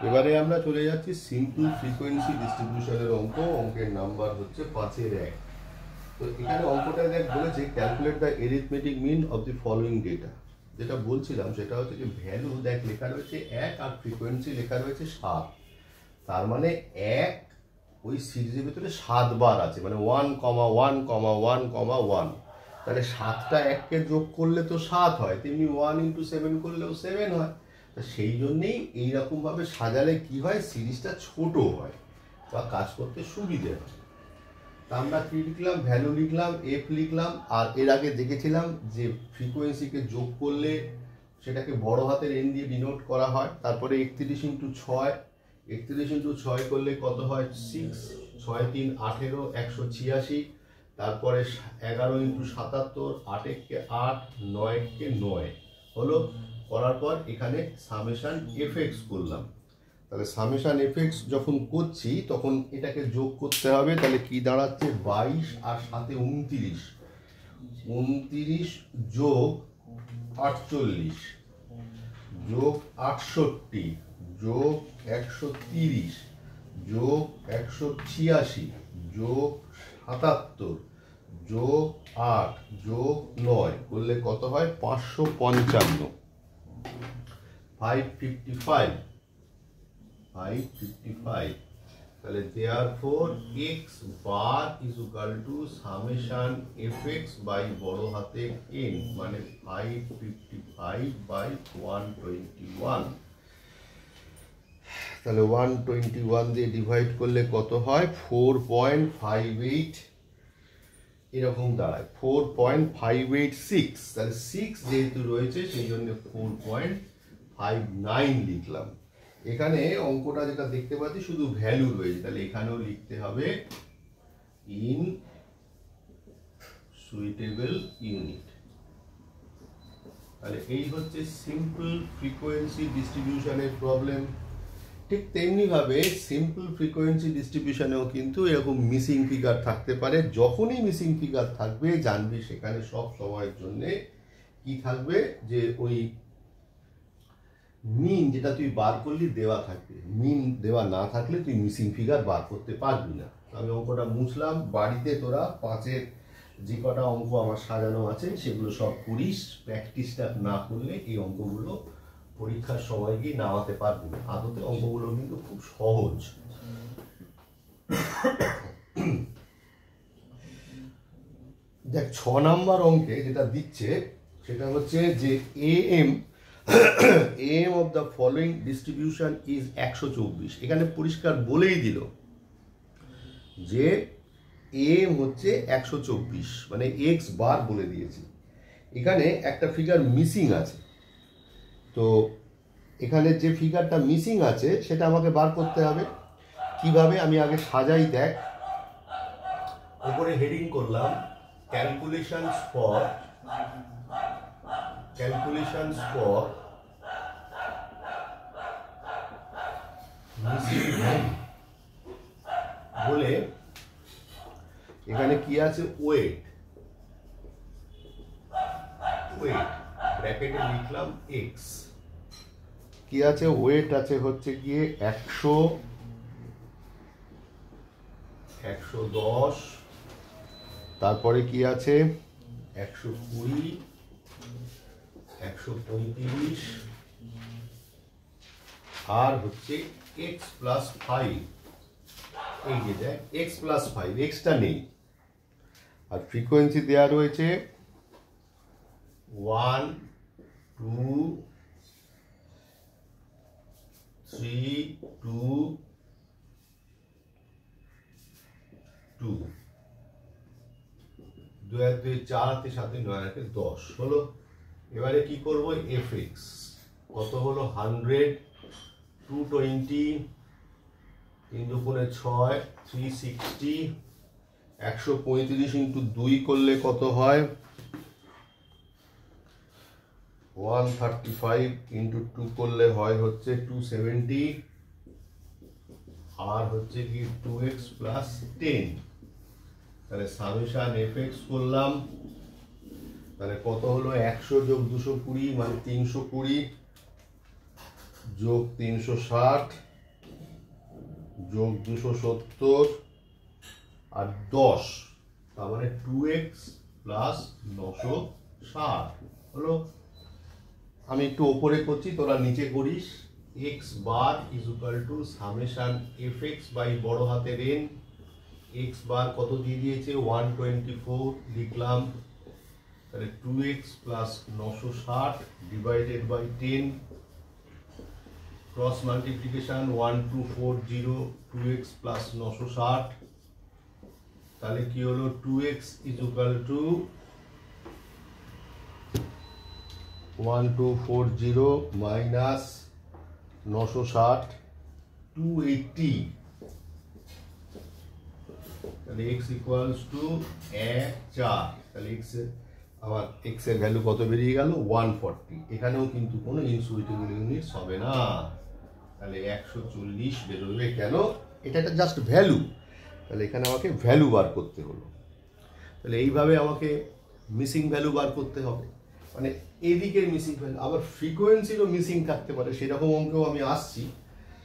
এবারে আমরা চলে যাচ্ছি সিম্পল ফ্রিকোয়েন্সি ডিস্ট্রিবিউশনের অঙ্ক। অঙ্কের নাম্বার হচ্ছে 5-এর 1। তো এখানে অঙ্কটা দেখ বলেছে calculate the arithmetic mean of the following data. যেটা বলছিলাম সেটা হচ্ছে যে ভ্যালু দেখ লেখা রয়েছে 1 আর ফ্রিকোয়েন্সি লেখা রয়েছে 7। তার মানে 1 ওই সিরিজের ভিতরে 7 বার আছে, মানে 1,1,1,1। তাহলে 7টা 1কে যোগ করলে তো 7 হয়, তেমনি 1 × 7 করলেও 7 হয়। তা সেই জন্যেই এইরকমভাবে সাজালে কি হয়, সিরিজটা ছোট হয় বা কাজ করতে সুবিধে হয়। তা আমরা কি লিখলাম, ভ্যালু লিখলাম, এফ লিখলাম। আর এর আগে দেখেছিলাম যে ফ্রিকোয়েন্সিকে যোগ করলে সেটাকে বড় হাতের এন দিয়ে ডিনোট করা হয়। তারপরে 31 × 6, 31 × 6 করলে কত হয় 6, 6 × 3 18, 186। তারপরে 11 × 77, 8 × 8, 9 × 9 হলো। করার পর এখানে সামেশন এফএক্স করলাম। তাহলে সামেশন এফএক্স যখন করছি তখন এটাকে যোগ করতে হবে। তাহলে কি দাঁড়াচ্ছে 22 আর সাথে 29, 29 যোগ 48 যোগ 68 যোগ 130 যোগ 186 যোগ 77 যোগ 8 যোগ 9 করলে কত হয় 555, 555। তাহলে therefore x bar is equal to summation fx by বড় হাতে n, মানে 555/121। তাহলে 121 দিয়ে ডিভাইড করলে কত হয় 4.58 এরকম দাঁড়ায়, 4.586। তাহলে 6 যেহেতু রয়েছে সেই জন্য 4.59 লিখলাম। এখানে অঙ্কটা যেটা দেখতে পাচ্ছি শুধু ভ্যালু রয়েছে, তাহলে এখানেও লিখতে হবে ইন সুইটেবল ইউনিট। তাহলে এই হচ্ছে সিম্পল ফ্রিকোয়েন্সি ডিস্ট্রিবিউশনের প্রবলেম। ঠিক তেমনি ভাবে সিম্পল ফ্রিকোয়েন্সি ডিস্ট্রিবিউশনেও কিন্তু এরকম মিসিং ফিগার থাকতে পারে। যখনই মিসিং ফিগার থাকবে জানবি সেখানে সব সময়ের জন্য কি থাকবে, যে ওই মিন যেটা তুই বার করলি দেওয়া থাকবে, মিন দেওয়া না থাকলে তুই মিসিং ফিগার বার করতে পারবি না। আমি অঙ্কটা মুছলাম, বাড়িতে তোরা 5-এর যে কটা অঙ্ক আমার সাজানো আছে সেগুলো সব করিস। প্র্যাকটিসটা না করলে এই অঙ্কগুলো পরীক্ষার সময় গিয়ে নামাতে পারবি না। আদতে অঙ্কগুলো কিন্তু খুব সহজ। দেখ 6 নাম্বার অঙ্কে যেটা দিচ্ছে সেটা হচ্ছে যে am of the following distribution is 124। এখানে পরিষ্কার বলেই দিল যে am হচ্ছে 124, মানে x বার বলে দিয়েছি। এখানে একটা ফিগার মিসিং আছে, তো এখানে যে ফিগারটা মিসিং আছে সেটা আমাকে বার করতে হবে। কিভাবে আমি আগে সাজাই দেখ। উপরে হেডিং করলাম ক্যালকুলেশনস ফর মিসিং ভ্যালু বলে এখানে কি আছে ওয়েট ব্র্যাকেটে লিখলাম x। কি আছে ওয়েট আছে হচ্ছে গিয়ে 100, 110, তারপরে কি আছে 120, 135 আর হচ্ছে x+5। এই যে দেখ x+5, এক্সটা নেই। আর ফ্রিকোয়েন্সি দেওয়া রয়েছে 1, 2, 3, 2, 2, 2 আর 2 4, 7 9 আর 10 হলো। এবারে কি করব fx কত হলো 100, 220, 3 দুগুণে 6, 360, 135 × 2 করলে কত হয় 135, × 2 করলে হয় হচ্ছে 270, আর হচ্ছে কি 2x + 10। তাহলে সামেশন এফএক্স করলাম, তাহলে কত হলো 100 + 220 মানে 320 যোগ 360 যোগ 270 আর 10, তার মানে 2x প্লাস 960 হলো। আমি একটু ওপরে করছি, তোরা নিচে করিস। x bar is equal to summation fx by বড় হাতের n। x বার কত দিয়ে দিয়েছে 124 লিখলাম, তাহলে 2x plus 960 divided by 10, cross multiplication 1240 2x plus 960, তাহলে কি হলো 2x is equal two 1240 minus 960 280, তাহলে x ইকুয়ালস টু 1 তাহলে x এর আবার x এর ভ্যালু কত বেরিয়ে গেল 140। এখানেও কিন্তু কোনো ইনসুইটেবল ইউনিটস হবে না, তাহলে 140 বেরোবে। কেন? এটা একটা জাস্ট ভ্যালু, তাহলে এখানে আমাকে ভ্যালু বার করতে হলো। তাহলে এইভাবে আমাকে মিসিং ভ্যালু বার করতে হবে, মানে এদিকের মিসিং ভ্যালু। আবার ফ্রিকোয়েন্সিরও মিসিং থাকতে পারে, সেরকম অঙ্কেও আমি আসছি।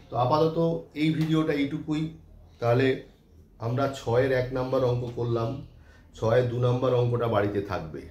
তো আপাতত এই ভিডিওটা এইটুকুই। তাহলে আমরা 6-এর 1 নাম্বার অঙ্ক করলাম, 6-এর 2 নাম্বার অঙ্কটা বাড়িতে থাকবে।